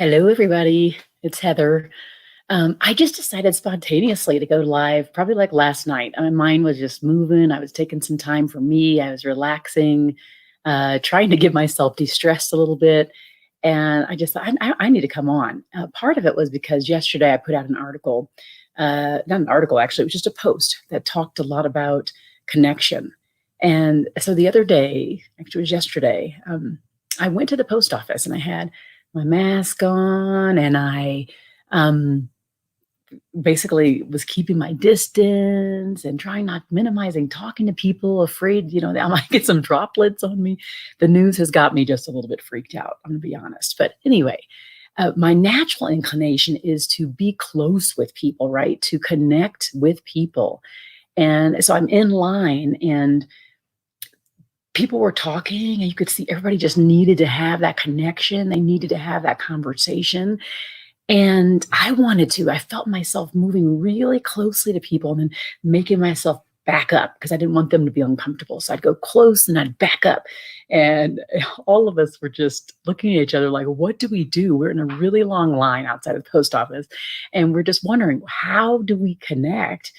Hello, everybody. It's Heather. I just decided spontaneously to go live probably like last night. My mind was just moving. I was taking some time for me. I was relaxing, trying to get myself de-stressed a little bit. And I just thought, I need to come on. Part of it was because yesterday I put out an article, not an article, actually, it was just a post that talked a lot about connection. And so the other day, actually it was yesterday, I went to the post office and I had my mask on and I um, basically was keeping my distance and trying not minimizing talking to people, afraid, that I might get some droplets on me. The news has got me just a little bit freaked out, I'm gonna be honest. But anyway, my natural inclination is to be close with people, right? To connect with people. And so I'm in line and people were talking and you could see everybody just needed to have that connection. They needed to have that conversation. And I felt myself moving really closely to people and then making myself back up because I didn't want them to be uncomfortable. So I'd go close and I'd back up. And all of us were just looking at each other like, what do we do? We're in a really long line outside of the post office. And we're just wondering, how do we connect?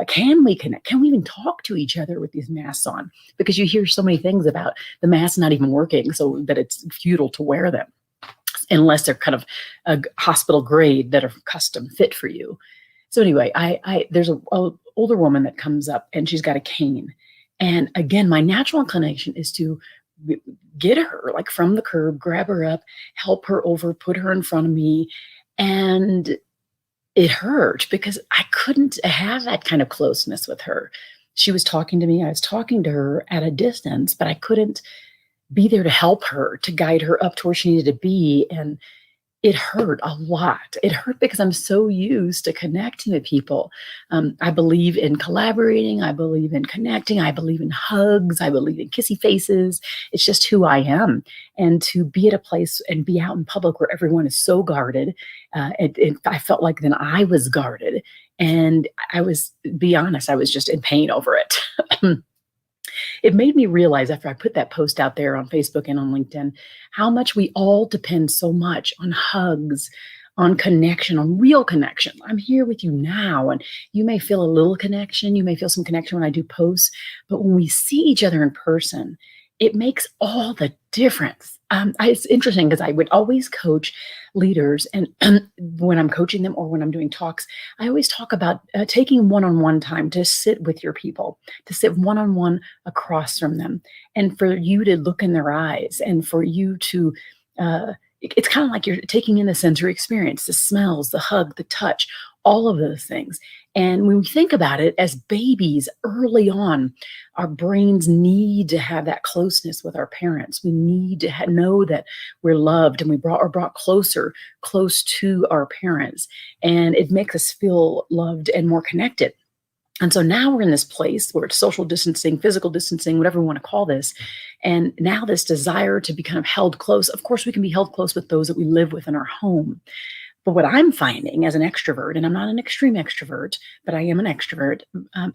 Can we connect? Can we even talk to each other with these masks on? Because you hear so many things about the masks not even working, so that it's futile to wear them unless they're kind of a hospital grade that are custom fit for you. So anyway, there's a older woman that comes up and she's got a cane. And again, my natural inclination is to get her like from the curb, grab her up, help her over, put her in front of me. And it hurt because I couldn't have that kind of closeness with her. She was talking to me. I was talking to her at a distance, but I couldn't be there to help her, to guide her up to where she needed to be. And it hurt a lot. It hurt because I'm so used to connecting with people. I believe in collaborating. I believe in connecting. I believe in hugs. I believe in kissy faces. It's just who I am. And to be at a place and be out in public where everyone is so guarded, I felt like then I was guarded. And be honest, I was just in pain over it. It made me realize after I put that post out there on Facebook and on LinkedIn, how much we all depend so much on hugs, on connection, on real connection. I'm here with you now, and you may feel a little connection. You may feel some connection when I do posts, but when we see each other in person, it makes all the difference. It's interesting because I would always coach leaders, and when I'm coaching them or when I'm doing talks, I always talk about taking one-on-one time to sit with your people, to sit one-on-one across from them, and for you to look in their eyes, and for you to it's kind of like you're taking in the sensory experience, the smells, the hug, the touch, all of those things. And when we think about it, as babies early on, our brains need to have that closeness with our parents. We need to know that we're loved and are brought close to our parents. And it makes us feel loved and more connected. And so now we're in this place where it's social distancing, physical distancing, whatever we want to call this. And now this desire to be kind of held close. Of course, we can be held close with those that we live with in our home. But what I'm finding as an extrovert, and I'm not an extreme extrovert, but I am an extrovert,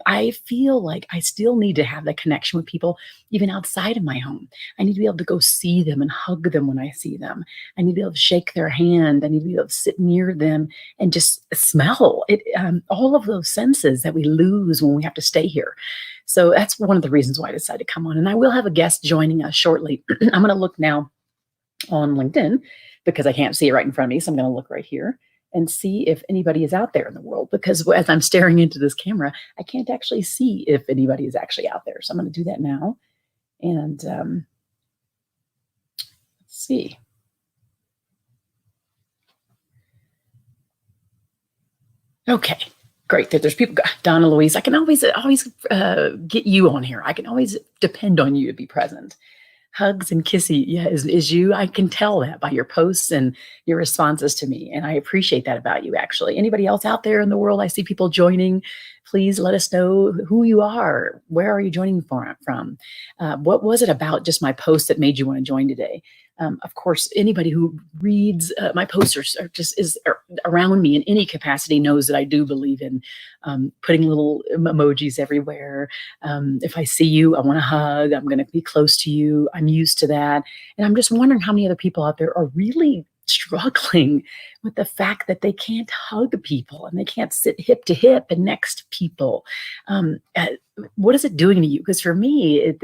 I feel like I still need to have that connection with people even outside of my home. I need to be able to go see them and hug them when I see them. I need to be able to shake their hand. I need to be able to sit near them and just smell it. All of those senses that we lose when we have to stay here. So that's one of the reasons why I decided to come on. And I will have a guest joining us shortly. I'm going to look now on LinkedIn because I can't see it right in front of me. So I'm going to look right here and see if anybody is out there in the world, because as I'm staring into this camera, I can't actually see if anybody is actually out there. So I'm going to do that now. And let's see. Okay, great. There's people. Donna Louise, I can always get you on here. I can always depend on you to be present. Hugs and kissy, yeah, is you. I can tell that by your posts and your responses to me, and I appreciate that about you, actually. Anybody else out there in the world, I see people joining. Please let us know who you are. Where are you joining from? What was it about just my post that made you want to join today? Of course, anybody who reads my posters or just is around me in any capacity knows that I do believe in putting little emojis everywhere. If I see you, I want to hug. I'm going to be close to you. I'm used to that. And I'm just wondering how many other people out there are really struggling with the fact that they can't hug people and they can't sit hip to hip and next to people. What is it doing to you? Because for me,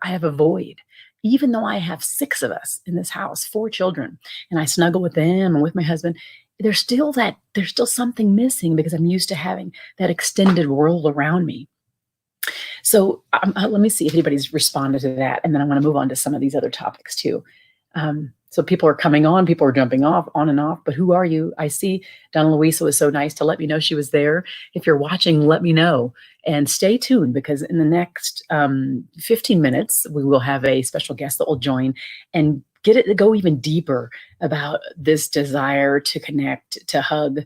I have a void. Even though I have 6 of us in this house, 4 children, and I snuggle with them and with my husband, there's still something missing because I'm used to having that extended world around me. So let me see if anybody's responded to that, and then I want to move on to some of these other topics too. So people are coming on, people are jumping off, on and off, but who are you? I see Donna Luisa was so nice to let me know she was there. If you're watching, let me know. And stay tuned, because in the next 15 minutes, we will have a special guest that will join and go even deeper about this desire to connect, to hug,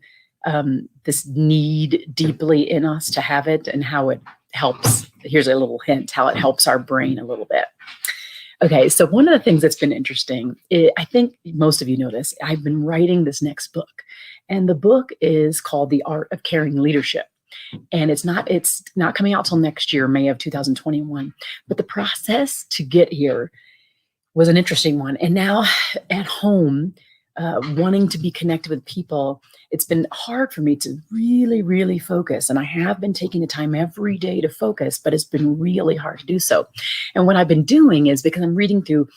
this need deeply in us to have it, and how it helps. Here's a little hint, how it helps our brain a little bit. Okay, so one of the things that's been interesting, I think most of you know this, I've been writing this next book, and the book is called The Art of Caring Leadership. And it's not coming out till next year, May of 2021. But the process to get here was an interesting one. And now at home, wanting to be connected with people, it's been hard for me to really, really focus. And I have been taking the time every day to focus, but it's been really hard to do so. And what I've been doing is, because I'm reading through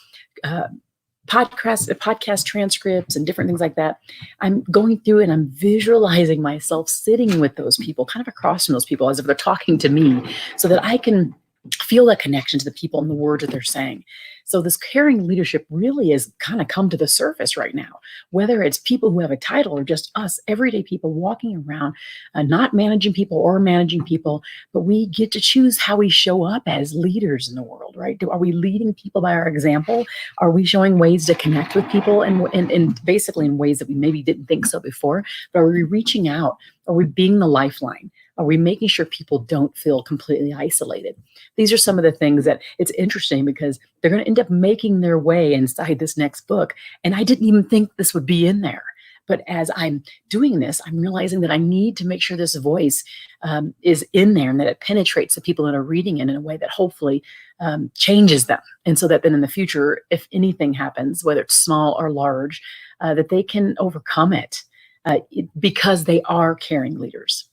podcast transcripts and different things like that, I'm going through and I'm visualizing myself sitting with those people, kind of across from those people, as if they're talking to me, so that I can feel that connection to the people and the words that they're saying. So this caring leadership really has kind of come to the surface right now, whether it's people who have a title or just us, everyday people walking around, not managing people or managing people, but we get to choose how we show up as leaders in the world, right? Are we leading people by our example? Are we showing ways to connect with people and basically in ways that we maybe didn't think so before? But are we reaching out? Are we being the lifeline? Are we making sure people don't feel completely isolated? These are some of the things that it's interesting, because they're going to end up making their way inside this next book. And I didn't even think this would be in there. But as I'm doing this, I'm realizing that I need to make sure this voice is in there, and that it penetrates the people that are reading it in a way that hopefully changes them. And so that then in the future, if anything happens, whether it's small or large, that they can overcome it because they are caring leaders.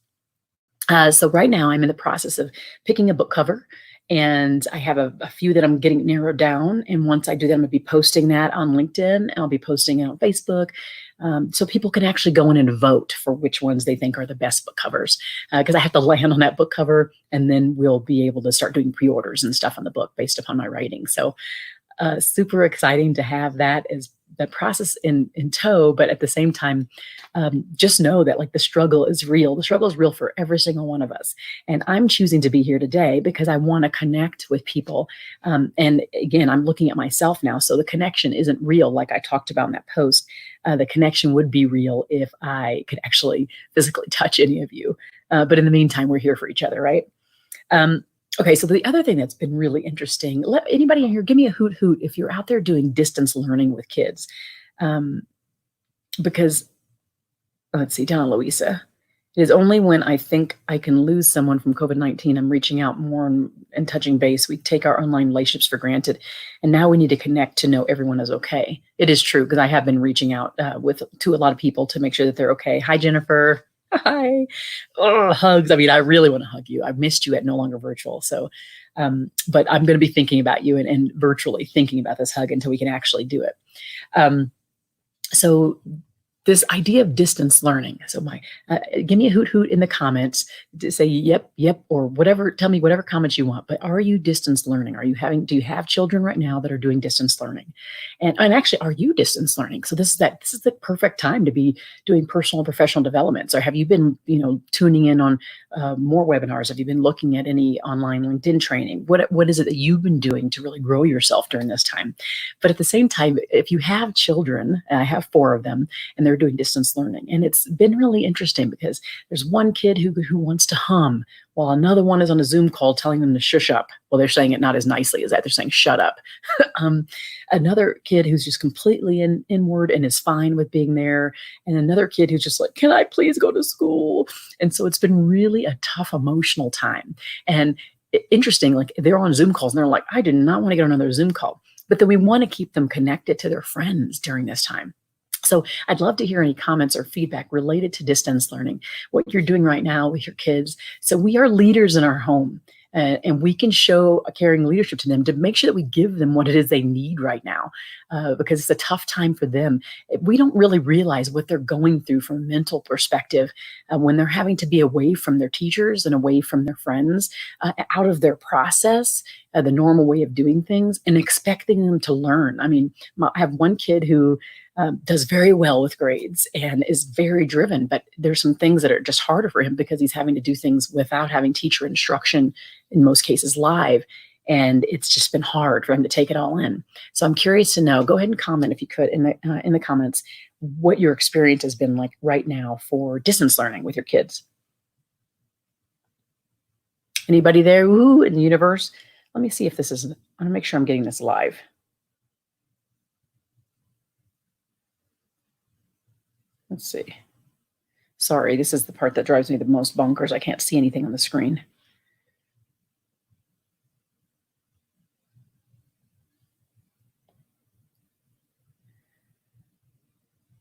So right now I'm in the process of picking a book cover, and I have a few that I'm getting narrowed down. And once I do that, I'm going to be posting that on LinkedIn, and I'll be posting it on Facebook, so people can actually go in and vote for which ones they think are the best book covers, because I have to land on that book cover, and then we'll be able to start doing pre-orders and stuff on the book based upon my writing. So super exciting to have that process in tow. But at the same time, just know that, like, the struggle is real. The struggle is real for every single one of us. And I'm choosing to be here today because I want to connect with people. And again, I'm looking at myself now. So the connection isn't real, like I talked about in that post. The connection would be real if I could actually physically touch any of you. But in the meantime, we're here for each other, right? Okay, so the other thing that's been really interesting, let anybody in here give me a hoot hoot if you're out there doing distance learning with kids. Because, let's see, Donna Luisa, it is only when I think I can lose someone from COVID-19, I'm reaching out more and touching base. We take our online relationships for granted, and now we need to connect to know everyone is okay. It is true, because I have been reaching out to a lot of people to make sure that they're okay. Hi, Jennifer. Hi. Oh, hugs. I mean, I really want to hug you. I missed you at No Longer Virtual. So, but I'm going to be thinking about you and virtually thinking about this hug until we can actually do it. So this idea of distance learning. So give me a hoot hoot in the comments to say yep, or whatever. Tell me whatever comments you want. But are you distance learning? Do you have children right now that are doing distance learning? And actually, are you distance learning? So this is the perfect time to be doing personal and professional developments. Or have you been, tuning in on more webinars? Have you been looking at any online LinkedIn training? What is it that you've been doing to really grow yourself during this time? But at the same time, if you have children, and I have 4 of them, and they're doing distance learning. And it's been really interesting, because there's one kid who wants to hum while another one is on a Zoom call telling them to shush up. Well, they're saying it not as nicely as that. They're saying shut up. Another kid who's just completely inward and is fine with being there. And another kid who's just like, can I please go to school? And so it's been really a tough emotional time. And interesting, like, they're on Zoom calls and they're like, I do not want to get on another Zoom call. But then we want to keep them connected to their friends during this time. So I'd love to hear any comments or feedback related to distance learning, what you're doing right now with your kids. So we are leaders in our home. And we can show a caring leadership to them to make sure that we give them what it is they need right now, because it's a tough time for them. We don't really realize what they're going through from a mental perspective when they're having to be away from their teachers and away from their friends, out of their process, the normal way of doing things, and expecting them to learn. I mean, I have one kid who does very well with grades and is very driven, but there's some things that are just harder for him because he's having to do things without having teacher instruction, in most cases live. And it's just been hard for him to take it all in. So I'm curious to know, go ahead and comment if you could in the comments, what your experience has been like right now for distance learning with your kids. Anybody there? Ooh, in the universe? Let me see if this is, I want to make sure I'm getting this live. Let's see. Sorry, this is the part that drives me the most bonkers. I can't see anything on the screen.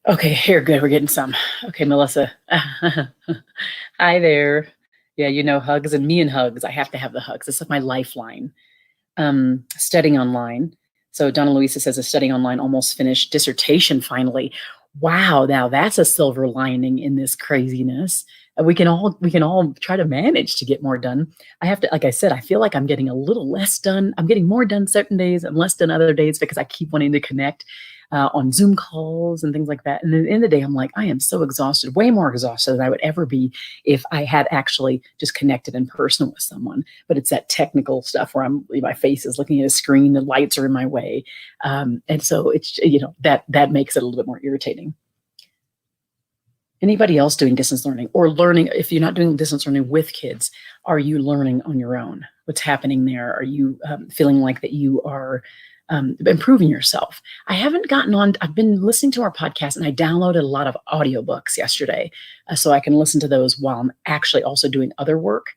Okay, here, good. We're getting some. Okay, Melissa. Hi there. Yeah, hugs and me and hugs. I have to have the hugs. This is my lifeline. Studying online. So Donna Luisa says, a studying online, almost finished dissertation finally. Wow, now that's a silver lining in this craziness. We can all try to manage to get more done. I have to, like I said, I feel like I'm getting a little less done. I'm getting more done certain days and less done other days because I keep wanting to connect on Zoom calls and things like that. And then at the end of the day, I'm like, I am so exhausted, way more exhausted than I would ever be if I had actually just connected in person with someone. But it's that technical stuff where my face is looking at a screen, the lights are in my way. And so it's, that makes it a little bit more irritating. Anybody else doing distance learning or learning? If you're not doing distance learning with kids, are you learning on your own? What's happening there? Are you feeling like that you are improving yourself? I haven't gotten on. I've been listening to our podcast and I downloaded a lot of audiobooks yesterday so I can listen to those while I'm actually also doing other work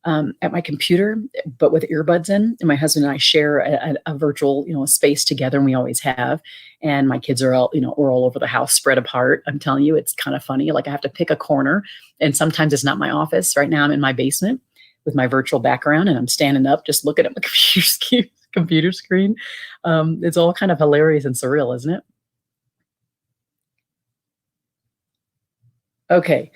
at my computer, but with earbuds in. And my husband and I share a virtual, space together, and we always have. And my kids are all, we're all over the house, spread apart. I'm telling you, it's kind of funny. Like I have to pick a corner, and sometimes it's not my office. Right now, I'm in my basement with my virtual background, and I'm standing up, just looking at my computer screen. It's all kind of hilarious and surreal, isn't it? Okay.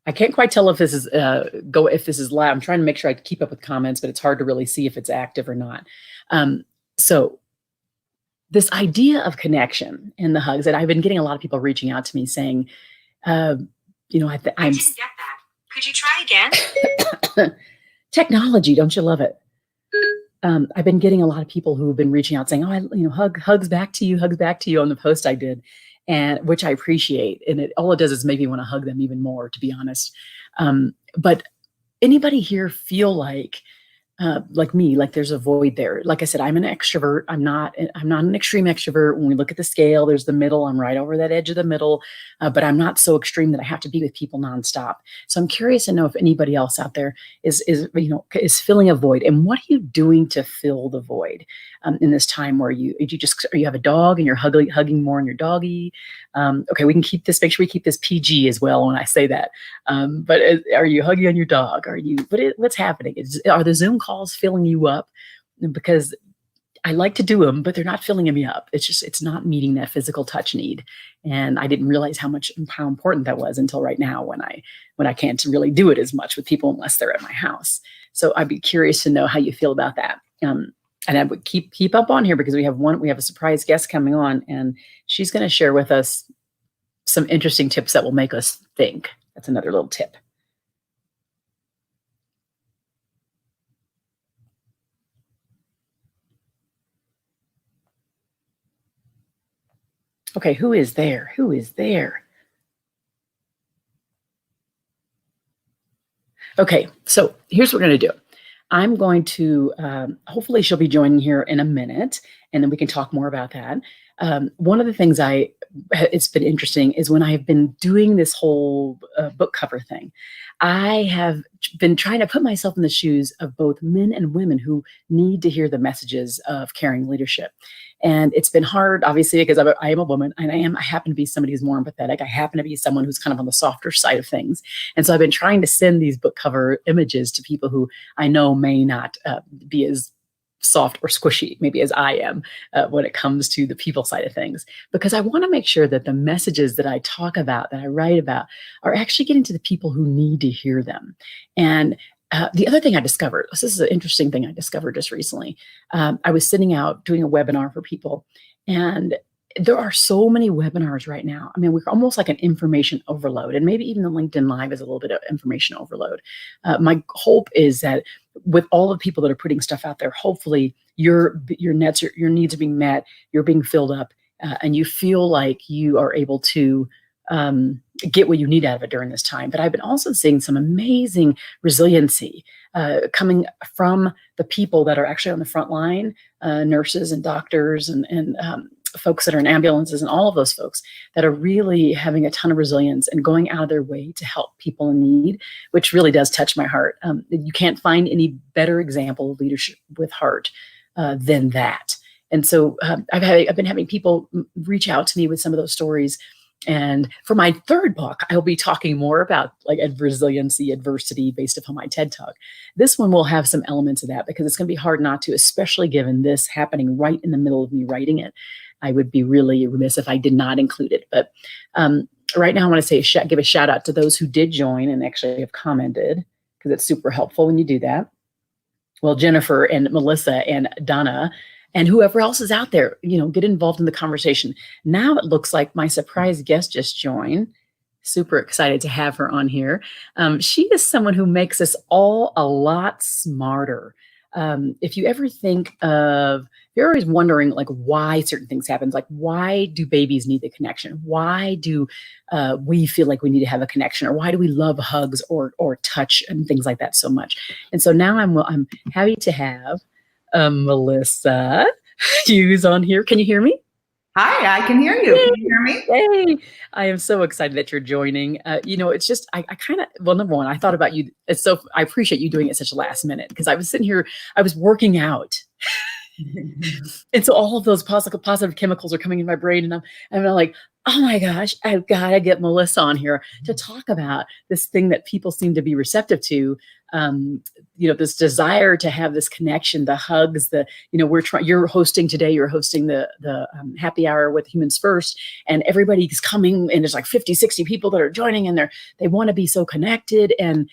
I can't quite tell if this is if this is live. I'm trying to make sure I keep up with comments, but it's hard to really see if it's active or not. So this idea of connection and the hugs, that I've been getting a lot of people reaching out to me saying, I didn't get that. Could you try again? Technology, don't you love it? I've been getting a lot of people who have been reaching out saying, hugs back to you on the post I did. And which I appreciate. And all it does is make me want to hug them even more, to be honest. But anybody here feel like me, like there's a void there? Like I said, I'm an extrovert. I'm not an extreme extrovert. When we look at the scale, there's the middle. I'm right over that edge of the middle, but I'm not so extreme that I have to be with people nonstop. So I'm curious to know if anybody else out there is filling a void, and what are you doing to fill the void in this time where you have a dog and you're hugging more on your doggy. Okay, we can keep this. Make sure we keep this PG as well when I say that. But are you hugging on your dog? What's happening? Are the Zoom calls filling you up? Because I like to do them, but they're not filling me up. It's not meeting that physical touch need. And I didn't realize how important that was until right now when I can't really do it as much with people unless they're at my house. So I'd be curious to know how you feel about that. And I would keep up on here because we have a surprise guest coming on, and she's going to share with us some interesting tips that will make us think. That's another little tip. Okay, who is there? Who is there? Okay, so here's what we're going to do. I'm going to, hopefully she'll be joining here in a minute, and then we can talk more about that. One of the things it's been interesting is when I've been doing this whole book cover thing, I have been trying to put myself in the shoes of both men and women who need to hear the messages of caring leadership. And it's been hard, obviously, because I am a woman, and I happen to be somebody who's more empathetic. I happen to be someone who's kind of on the softer side of things. And so I've been trying to send these book cover images to people who I know may not be as soft or squishy, maybe as I am, when it comes to the people side of things, because I want to make sure that the messages that I talk about, that I write about, are actually getting to the people who need to hear them. And the other thing I discovered, this is an interesting thing I discovered just recently. I was sitting out doing a webinar for people, and there are so many webinars right now. I mean, we're almost like an information overload, and maybe even the LinkedIn Live is a little bit of information overload. My hope is that with all the people that are putting stuff out there, hopefully your needs are being met, you're being filled up, and you feel like you are able to get what you need out of it during this time. But I've been also seeing some amazing resiliency coming from the people that are actually on the front line, nurses and doctors and folks that are in ambulances, and all of those folks that are really having a ton of resilience and going out of their way to help people in need, which really does touch my heart. You can't find any better example of leadership with heart than that. And so I've been having people reach out to me with some of those stories. And for my third book, I'll be talking more about like resiliency, adversity based upon my TED Talk. This one will have some elements of that because it's going to be hard not to, especially given this happening right in the middle of me writing it. I would be really remiss if I did not include it. But right now I want to say, give a shout out to those who did join and actually have commented, because it's super helpful when you do that. Well, Jennifer and Melissa and Donna and whoever else is out there, get involved in the conversation. Now it looks like my surprise guest just joined. Super excited to have her on here. She is someone who makes us all a lot smarter. If you ever think of, you're always wondering like why certain things happen, like why do babies need the connection? Why do we feel like we need to have a connection, or why do we love hugs or touch and things like that so much? And so now I'm happy to have Melissa Hughes on here. Can you hear me? Hi, I can hear you. Can you hear me? Hey, I am so excited that you're joining. It's just, I kind of, well, number one, I thought about you. I appreciate you doing it such a last minute, because I was sitting here, I was working out. And so all of those positive chemicals are coming in my brain, and I'm like, oh my gosh, I've got to get Melissa on here to talk about this thing that people seem to be receptive to. This desire to have this connection, the hugs, you're hosting today, you're hosting the happy hour with Humans First, and everybody's coming, and there's like 50, 60 people that are joining, and they want to be so connected. And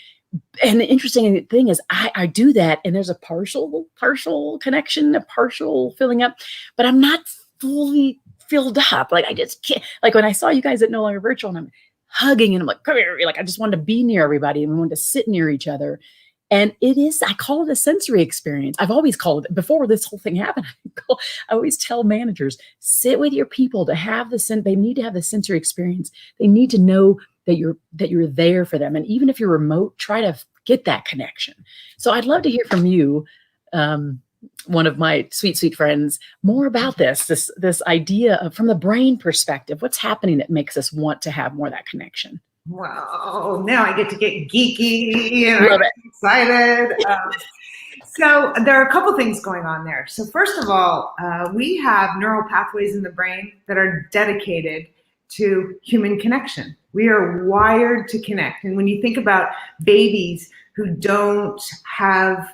the interesting thing is I do that, and there's a partial connection, a partial filling up, but I'm not fully filled up. Like I just can't, like when I saw you guys at No Longer Virtual and I'm hugging and I'm like, come here, like I just wanted to be near everybody and we wanted to sit near each other. And I call it a sensory experience. I've always called it, before this whole thing happened, I always tell managers, sit with your people to have they need to have the sensory experience. They need to know that you're there for them. And even if you're remote, try to get that connection. So I'd love to hear from you, one of my sweet, sweet friends, more about this idea of, from the brain perspective, what's happening that makes us want to have more of that connection. Wow, now I get to get geeky and Love I'm excited. So there are a couple things going on there. So first of all, we have neural pathways in the brain that are dedicated to human connection. We are wired to connect. And when you think about babies who don't have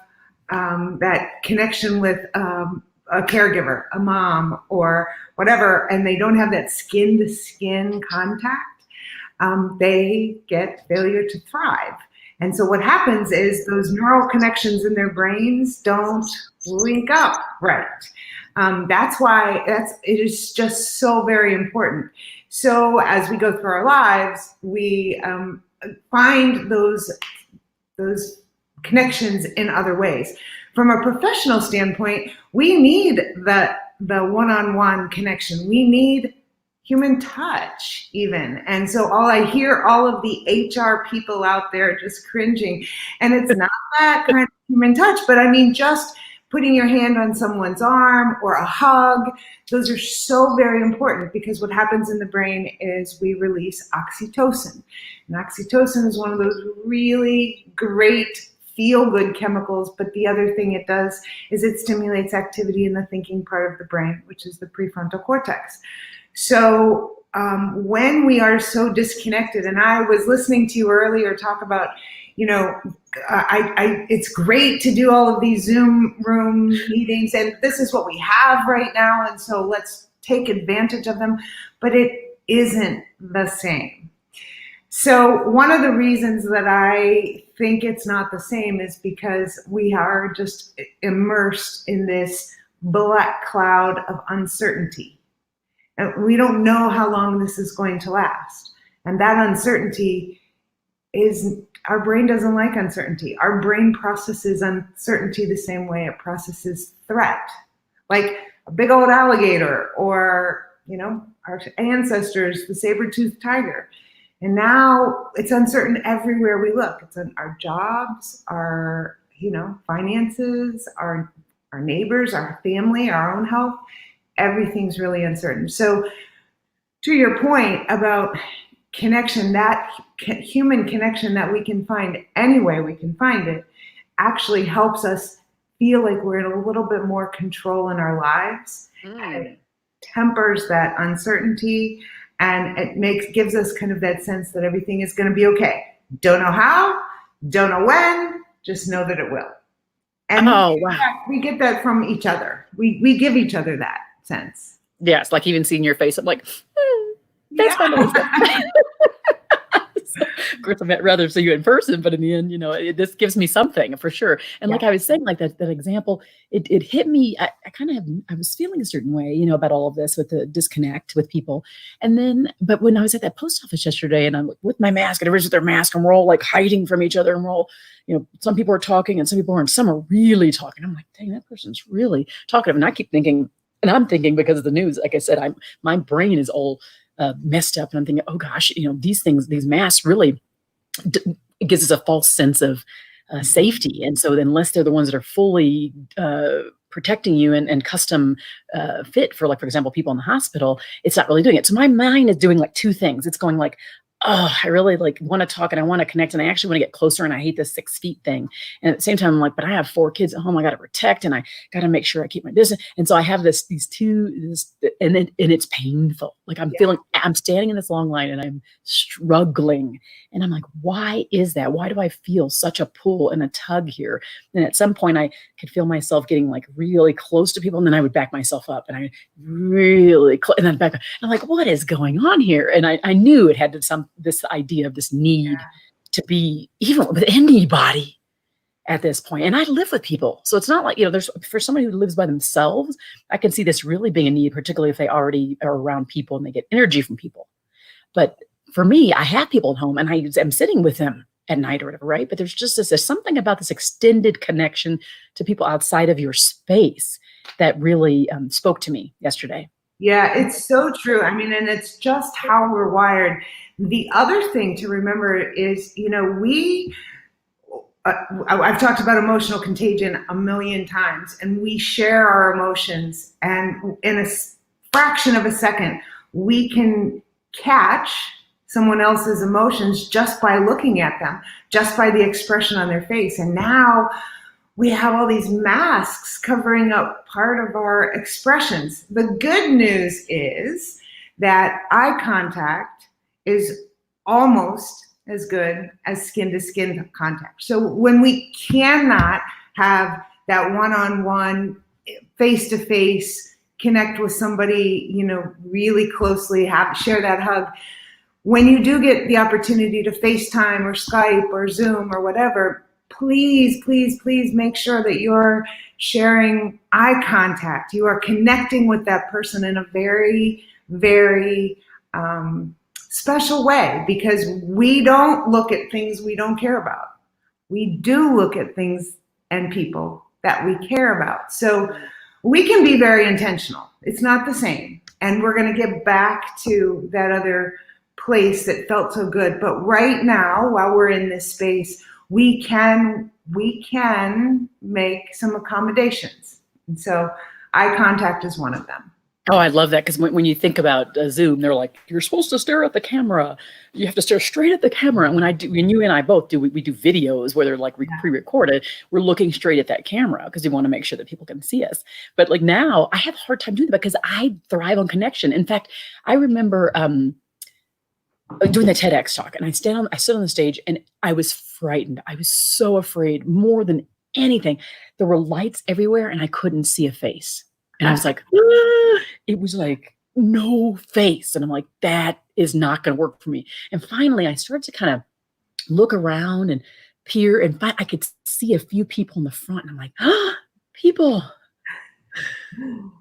that connection with a caregiver, a mom or whatever, and they don't have that skin-to-skin contact, they get failure to thrive. And so what happens is those neural connections in their brains don't link up right. That's why it is just so very important. So as we go through our lives, we find those connections in other ways. From a professional standpoint, we need the one-on-one connection. We need human touch even. And so I hear all of the HR people out there just cringing, and it's not that kind of human touch, but I mean, just putting your hand on someone's arm or a hug, those are so very important, because what happens in the brain is we release oxytocin. And oxytocin is one of those really great feel good chemicals, but the other thing it does is it stimulates activity in the thinking part of the brain, which is the prefrontal cortex. So when we are so disconnected, and I was listening to you earlier talk about, it's great to do all of these Zoom room meetings, and this is what we have right now, and so let's take advantage of them, but it isn't the same. So one of the reasons that I think it's not the same is because we are just immersed in this black cloud of uncertainty. And we don't know how long this is going to last. And that uncertainty is, our brain doesn't like uncertainty. Our brain processes uncertainty the same way it processes threat. Like a big old alligator, or, our ancestors, the saber-toothed tiger. And now it's uncertain everywhere we look. It's in our jobs, our, finances, our neighbors, our family, our own health. Everything's really uncertain. So to your point about connection, that human connection that we can find any way we can find it actually helps us feel like we're in a little bit more control in our lives. And it tempers that uncertainty, and it gives us kind of that sense that everything is going to be okay. Don't know how, don't know when, just know that it will. And we get that from each other. We give each other that sense. Yes, like even seeing your face, I'm like, that's my noise. Of course, I'd rather see you in person, but in the end, this gives me something for sure. And like I was saying, like that example, it hit me. I was feeling a certain way, about all of this with the disconnect with people. And then, but when I was at that post office yesterday and I'm with my mask and everybody's with their mask and we're all like hiding from each other and we're all, some people are talking and some people aren't, some are really talking. I'm like, dang, that person's really talkative. And I keep thinking, and I'm thinking because of the news, like I said, my brain is all messed up, and I'm thinking, oh gosh, these masks really it gives us a false sense of safety. And so unless they're the ones that are fully protecting you and custom fit for, like, for example, people in the hospital, it's not really doing it. So my mind is doing like two things. It's going like, oh, I really want to talk and I want to connect and I actually want to get closer and I hate this 6 feet thing. And at the same time, I'm like, but I have 4 kids at home. I got to protect and I got to make sure I keep my distance. And so I have these two, and it's painful. Like I'm standing in this long line and I'm struggling. And I'm like, why is that? Why do I feel such a pull and a tug here? And at some point I could feel myself getting like really close to people. And then I would back myself up and I really close and then back up. I'm like, what is going on here? And I knew it had this idea of this need to be even with anybody at this point. And I live with people. So it's not like, there's, for somebody who lives by themselves, I can see this really being a need, particularly if they already are around people and they get energy from people. But for me, I have people at home and I'm sitting with them at night or whatever, right? But there's something about this extended connection to people outside of your space that really spoke to me yesterday. Yeah, it's so true. I mean, and it's just how we're wired. The other thing to remember is, I've talked about emotional contagion a million times, and we share our emotions, and in a fraction of a second, we can catch someone else's emotions just by looking at them, just by the expression on their face. And now we have all these masks covering up part of our expressions. The good news is that eye contact is almost as good as skin-to-skin contact. So when we cannot have that one-on-one, face-to-face, connect with somebody, really closely, share that hug, when you do get the opportunity to FaceTime or Skype or Zoom or whatever, please, please, please make sure that you're sharing eye contact. You are connecting with that person in a very, very special way, because we don't look at things we don't care about. We do look at things and people that we care about. So we can be very intentional. It's not the same. And we're going to get back to that other place that felt so good. But right now, while we're in this space, we can make some accommodations. And so eye contact is one of them. Oh, I love that because when you think about Zoom, they're like, you're supposed to stare at the camera. You have to stare straight at the camera. And when you and I both do, we do videos where they're like Yeah. pre-recorded. We're looking straight at that camera because we want to make sure that people can see us. But like now, I have a hard time doing that because I thrive on connection. In fact, I remember doing the TEDx talk, and I stood on the stage, and I was frightened. I was so afraid more than anything. There were lights everywhere, and I couldn't see a face. And I was like, "Ah." It was like no face. And I'm like, that is not going to work for me. And finally, I started to kind of look around and peer and find I could see a few people in the front. And I'm like, ah, people,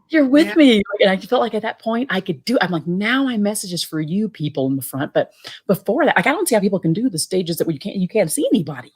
you're Yeah. with me. And I felt like at that point I'm like, now my message is for you people in the front. But before that, like, I don't see how people can do the stages that you can't see anybody.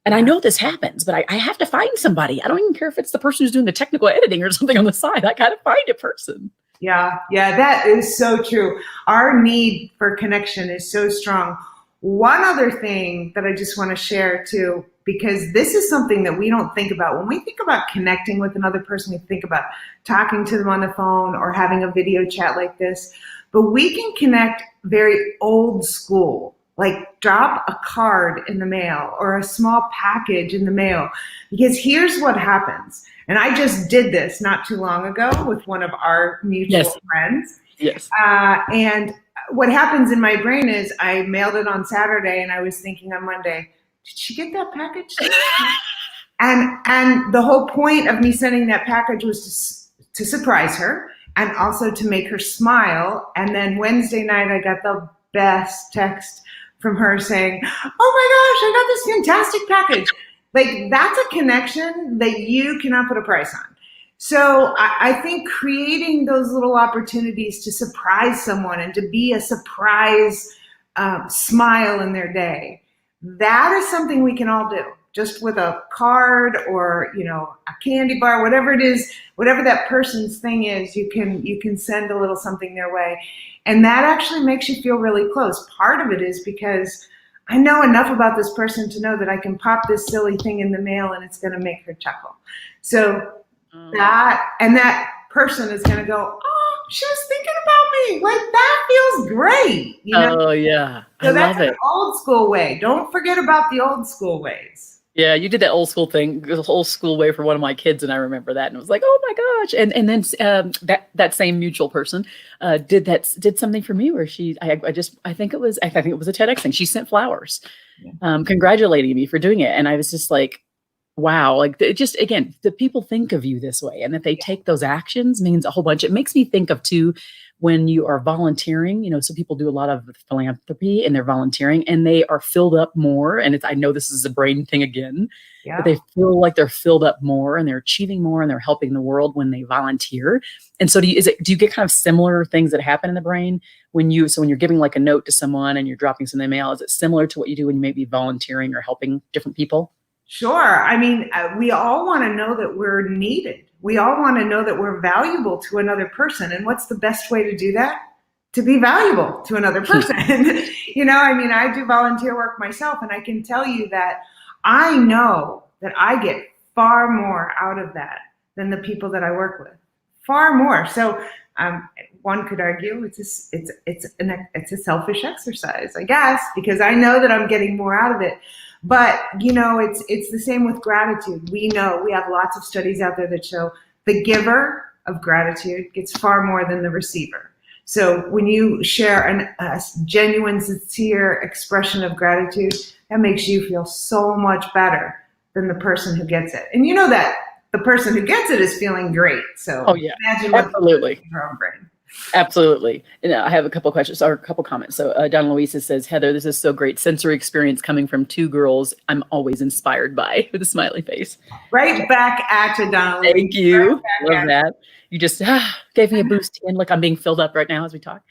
And I know this happens, but I have to find somebody. I don't even care if it's the person who's doing the technical editing or something on the side. I got to find a person. Yeah, yeah, that is so true. Our need for connection is so strong. One other thing that I just want to share too, because this is something that we don't think about. When we think about connecting with another person, we think about talking to them on the phone or having a video chat like this. But we can connect very old school, like drop a card in the mail or a small package in the mail. Because here's what happens. And I just did this not too long ago with one of our mutual friends. Yes. And what happens in my brain is I mailed it on Saturday and I was thinking on Monday, did she get that package? and the whole point of me sending that package was to surprise her and also to make her smile. And then Wednesday night, I got the best text from her saying, oh my gosh, I got this fantastic package. Like, that's a connection that you cannot put a price on. So I think creating those little opportunities to surprise someone and to be a surprise smile in their day, that is something we can all do. Just with a card or, a candy bar, whatever it is, whatever that person's thing is, you can send a little something their way. And that actually makes you feel really close. Part of it is because I know enough about this person to know that I can pop this silly thing in the mail and it's going to make her chuckle. So that person is going to go, oh, she was thinking about me. Like, that feels great. Oh, yeah. So I that's love it. an old school way. Don't forget about the old school ways. Yeah, you did that old school thing, the old school way for one of my kids, and I remember that, and it was like, oh my gosh! And then that same mutual person did something for me where I think it was a TEDx thing. She sent flowers, congratulating me for doing it, and I was just like, wow! Like, it just, again, the people think of you this way, and that they take those actions means a whole bunch. It makes me think of too, when you are volunteering, so people do a lot of philanthropy and they're volunteering and they are filled up more. And I know this is a brain thing again, but they feel like they're filled up more and they're achieving more and they're helping the world when they volunteer. And so do you get kind of similar things that happen in the brain when you're giving like a note to someone and you're dropping something in the mail? Is it similar to what you do when you may be volunteering or helping different people? Sure. I mean, we all want to know that we're needed. We all want to know that we're valuable to another person. And what's the best way to do that? To be valuable to another person. I mean, I do volunteer work myself, and I can tell you that I know that I get far more out of that than the people that I work with. Far more. So one could argue it's a selfish exercise, I guess, because I know that I'm getting more out of it. But, it's the same with gratitude. We know we have lots of studies out there that show the giver of gratitude gets far more than the receiver. So when you share a genuine, sincere expression of gratitude, that makes you feel so much better than the person who gets it. And you know that the person who gets it is feeling great. So imagine what Absolutely. Your own brain. Absolutely. And I have a couple questions or a couple comments. So Donna Louisa says, Heather, this is so great. Sensory experience coming from two girls I'm always inspired by, with a smiley face. Right back at you, Donna Louisa. Thank you. Love that. You just gave me a boost. And look, I'm being filled up right now as we talk.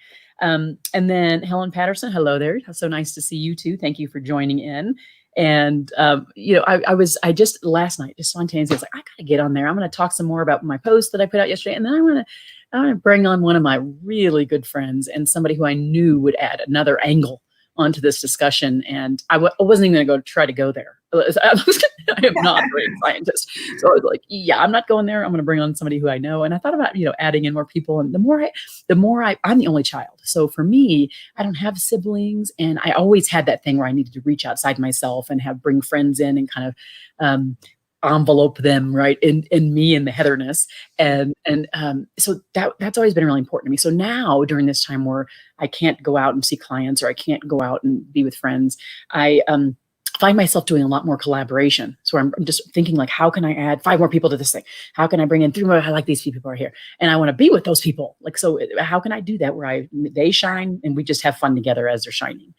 And then Helen Patterson, hello there. So nice to see you too. Thank you for joining in. And, I just last night, just spontaneously, I was like, I got to get on there. I'm going to talk some more about my post that I put out yesterday. And then I want to bring on one of my really good friends and somebody who I knew would add another angle onto this discussion, and I wasn't even going to try to go there. I am not a great scientist. So I was like, yeah, I'm not going there. I'm going to bring on somebody who I know. And I thought about, adding in more people. And I'm the only child. So for me, I don't have siblings. And I always had that thing where I needed to reach outside myself and bring friends in and kind of, envelope them right in me and the Heatherness. So that's always been really important to me. So now during this time where I can't go out and see clients or I can't go out and be with friends, I, find myself doing a lot more collaboration. So I'm just thinking like, how can I add 5 more people to this thing? How can I bring in 3 more? I like these people are here and I want to be with those people. Like, so how can I do that where they shine and we just have fun together as they're shining?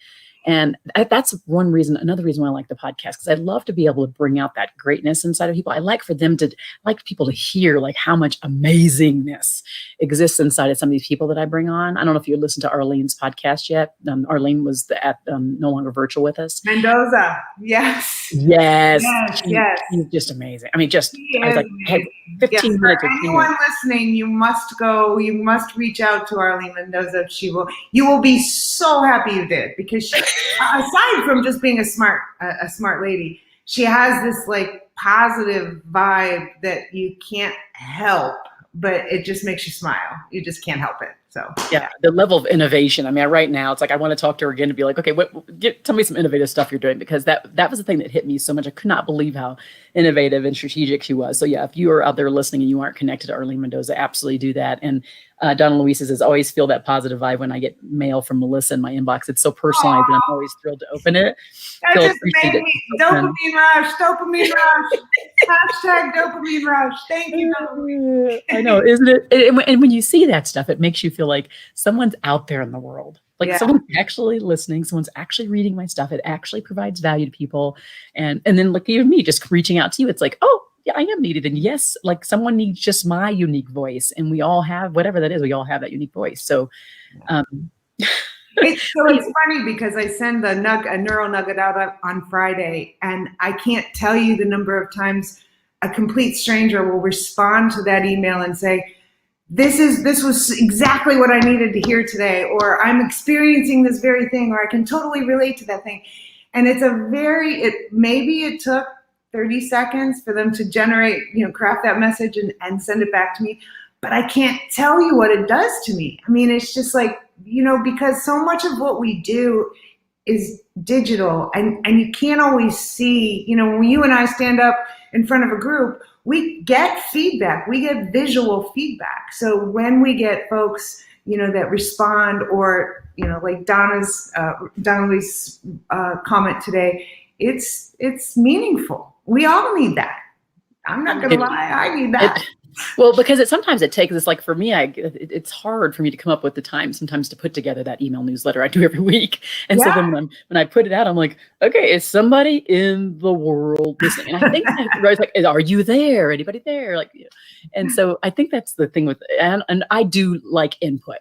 And that's one reason, another reason why I like the podcast, because I love to be able to bring out that greatness inside of people. I like people to hear like how much amazingness exists inside of some of these people that I bring on. I don't know if you listened to Arlene's podcast yet. Arlene was at No Longer Virtual with us. Mendoza. Yes. Yes. Yes. She's just amazing. I mean, I was like, I had 15 minutes. For anyone listening, you must reach out to Arlene Mendoza. You will be so happy you did, because she, aside from just being a smart lady, she has this like positive vibe that you can't help, but it just makes you smile. You just can't help it. So yeah, the level of innovation. I mean, right now it's like I want to talk to her again to be like, okay, tell me some innovative stuff you're doing, because that was the thing that hit me so much. I could not believe how innovative and strategic she was. So yeah, if you are out there listening and you aren't connected to Arlene Mendoza, absolutely do that. And Donna Luis says, always feel that positive vibe when I get mail from Melissa in my inbox. It's so personalized and I'm always thrilled to open it. That just made me dopamine rush. Hashtag dopamine rush. Thank you, dopamine. I know, isn't it? And when you see that stuff, it makes you feel like someone's out there in the world. Like someone's actually listening, someone's actually reading my stuff. It actually provides value to people. And then look, even me just reaching out to you, it's like, oh, yeah, I am needed. And yes, like someone needs just my unique voice. And we all have, whatever that is, we all have that unique voice. So, it's funny because I send a neural nugget out on Friday, and I can't tell you the number of times a complete stranger will respond to that email and say, this was exactly what I needed to hear today, or I'm experiencing this very thing, or I can totally relate to that thing. And it's maybe it took 30 seconds for them to generate, craft that message and send it back to me. But I can't tell you what it does to me. I mean, it's just like, because so much of what we do is digital, and you can't always see, when you and I stand up in front of a group, we get feedback, we get visual feedback. So when we get folks, that respond, or, like Donna Luis' comment today, it's meaningful. We all need that. I'm not going to lie. I need that. Well, because sometimes it takes, it's like for me, it's hard for me to come up with the time sometimes to put together that email newsletter I do every week. And so then when I put it out, I'm like, okay, is somebody in the world listening? And I think I was like, are you there? Anybody there? Like, and so I think that's the thing with, and I do like input,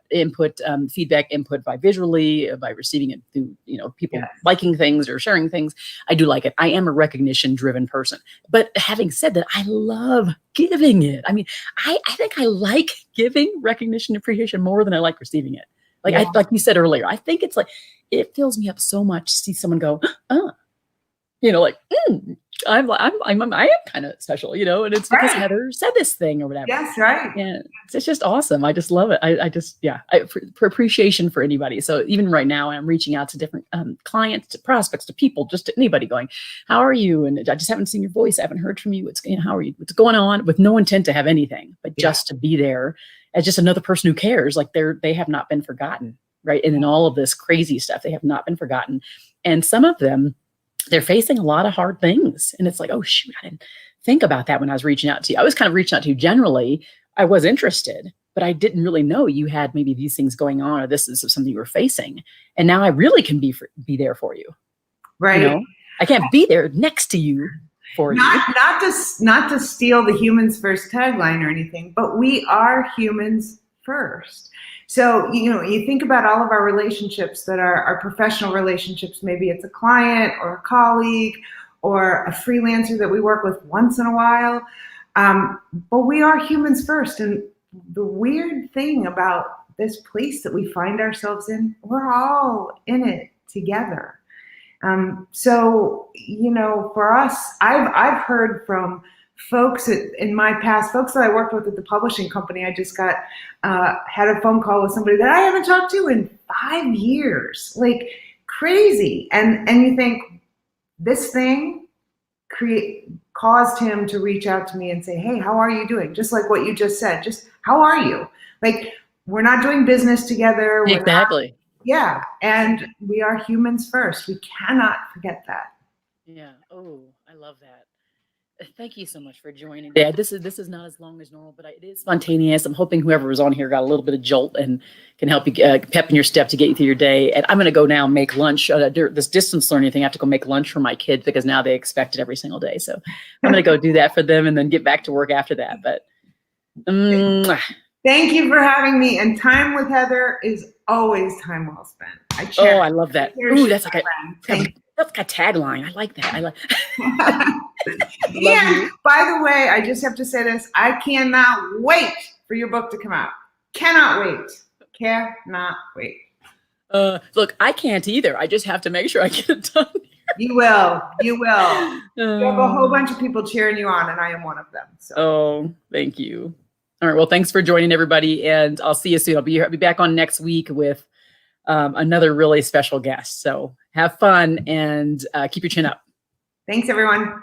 feedback input by visually, by receiving it through, people liking things or sharing things. I do like it. I am a recognition driven person, but having said that, I love giving it. I mean, I think I like giving recognition and appreciation more than I like receiving it. Like like you said earlier, I think it's like, it fills me up so much to see someone go, I am kind of special, and it's because Heather said this thing or whatever. Yes, right. Yeah, it's just awesome. I just love it. For appreciation for anybody. So even right now, I'm reaching out to different clients, to prospects, to people, just to anybody going, how are you? And I just haven't seen your voice. I haven't heard from you. How are you? What's going on? With no intent to have anything, but just to be there as just another person who cares. Like they have not been forgotten, right? And in all of this crazy stuff, they have not been forgotten. And some of them, they're facing a lot of hard things. And it's like, oh, shoot, I didn't think about that when I was reaching out to you. I was kind of reaching out to you generally. I was interested, but I didn't really know you had maybe these things going on, or this is something you were facing. And now I really can be there for you. Right. I can't be there next to you for you. Not to steal the humans first tagline or anything, but we are humans first. So, you think about all of our relationships that are our professional relationships. Maybe it's a client or a colleague or a freelancer that we work with once in a while. But we are humans first. And the weird thing about this place that we find ourselves in, we're all in it together. So, you know, for us, I've heard from folks in my past, folks that I worked with at the publishing company. I just got had a phone call with somebody that I haven't talked to in 5 years, like crazy. And you think this thing caused him to reach out to me and say, hey, how are you doing? Just like what you just said, just how are you? Like, we're not doing business together. Exactly. Yeah, and we are humans first. We cannot forget that. Yeah. Oh, I love that. Thank you so much for joining. Yeah, this is not as long as normal, but it is spontaneous. I'm hoping whoever was on here got a little bit of jolt and can help you pep in your step to get you through your day. And I'm going to go now and make lunch. This distance learning thing, I have to go make lunch for my kids because now they expect it every single day. So I'm going to go do that for them and then get back to work after that. But thank you for having me. And time with Heather is always time well spent. I love that. Ooh, that's like that's like a tagline. I like that. I like. And by the way, I just have to say this: I cannot wait for your book to come out. Cannot wait. Cannot wait. Look, I can't either. I just have to make sure I get it done. You will. You will. You have a whole bunch of people cheering you on, and I am one of them. So. Oh, thank you. All right. Well, thanks for joining, everybody, and I'll see you soon. I'll be back on next week with another really special guest. So have fun and keep your chin up. Thanks, everyone.